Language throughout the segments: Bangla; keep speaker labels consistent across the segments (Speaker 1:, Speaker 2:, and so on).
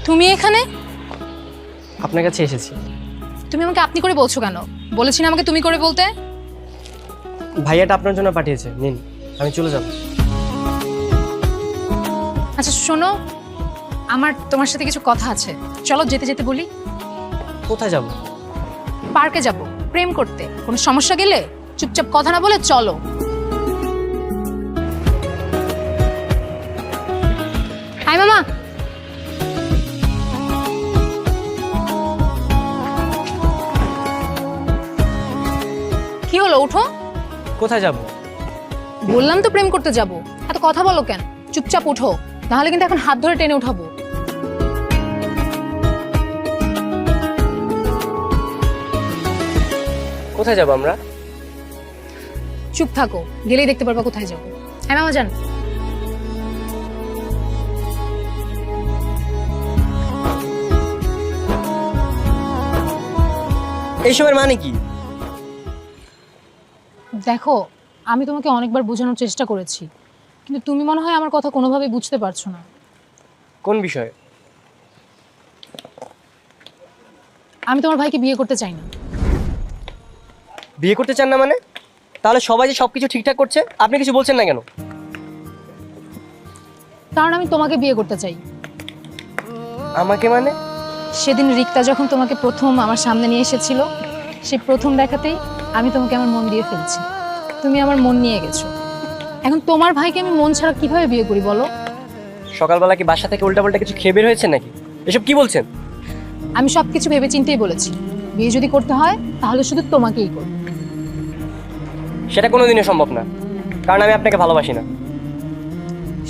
Speaker 1: তুমি এখানে?
Speaker 2: আপনার কাছে এসেছি।
Speaker 1: তুমি আমাকে আপনি করে বলছো কেন? বলেছি না আমাকে তুমি করে বলতে?
Speaker 2: ভাইয়াটা আপনার জন্য পাঠিয়েছে, নিন, আমি চলে যাব।
Speaker 1: আচ্ছা শোনো, আমার তোমার সাথে কিছু কথা আছে, চলো যেতে যেতে বলি।
Speaker 2: কোথায় যাব?
Speaker 1: পার্কে যাব প্রেম করতে। কোনো সমস্যা গেলে চুপচাপ কথা না বলে চলো। হাই মামা। কি হলো, উঠো।
Speaker 2: কোথায় যাব?
Speaker 1: বললাম তো প্রেম করতে যাব, এত কথা বলো কেন? চুপচাপ উঠো, নাহলে কিন্তু এখন হাত ধরে টেনে উঠাবো।
Speaker 2: কোথায় যাব আমরা?
Speaker 1: চুপ থাকো, গেলেই দেখতে পারবা কোথায় যাবো। হ্যাঁ মামা যান।
Speaker 2: এইসবের মানে কি?
Speaker 1: দেখো, আমি তোমাকে অনেকবার বোঝানোর চেষ্টা করেছি, কিন্তু তুমি মনে হয় আমার কথা কোনোভাবেই বুঝতে পারছো না।
Speaker 2: কোন বিষয়ে?
Speaker 1: আমি তোমার ভাইকে বিয়ে করতে চাই না।
Speaker 2: বিয়ে করতে চান না মানে? তাহলে সবাই যে সবকিছু ঠিকঠাক করছে, আপনি কিছু বলছেন না কেন?
Speaker 1: কারণ আমি তোমাকে বিয়ে করতে চাই।
Speaker 2: আমাকে মানে?
Speaker 1: সেদিন রিক্তা যখন তোমাকে প্রথম আমার সামনে নিয়ে এসেছিল, সেই প্রথম দেখাতেই আমি তোমাকে আমার মন দিয়ে ফেলছি। তুমি আমার মন নিয়ে গেছো। এখন তোমার ভাইকে আমি মন ছাড়া কিভাবে বিয়ে করি বলো?
Speaker 2: সকালবেলা কি বাসা থেকে উল্টাপাল্টা কিছু খেয়ে বের হয়েছে নাকি? এসব কি বলছেন?
Speaker 1: আমি সবকিছু ভেবে চিন্তেই বলেছি, বিয়ে যদি করতে হয় তাহলে শুধু তোমাকেই করব।
Speaker 2: সেটা কোনোদিনই সম্ভব না, কারণ আমি আপনাকে ভালোবাসি না।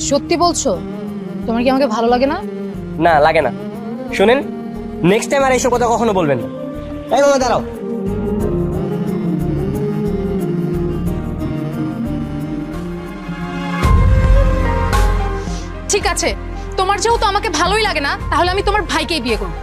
Speaker 1: সত্যি বলছো? তোমার কি আমাকে ভালো লাগে না?
Speaker 2: না, লাগে না। শুনেন, নেক্সট টাইম আর এইসব কথা কখনো বলবেন না। এই মামা দাঁড়াও।
Speaker 1: ঠিক আছে, তোমার যেহেতু আমাকে ভালোই লাগে না, তাহলে আমি তোমার ভাইকেই বিয়ে করব।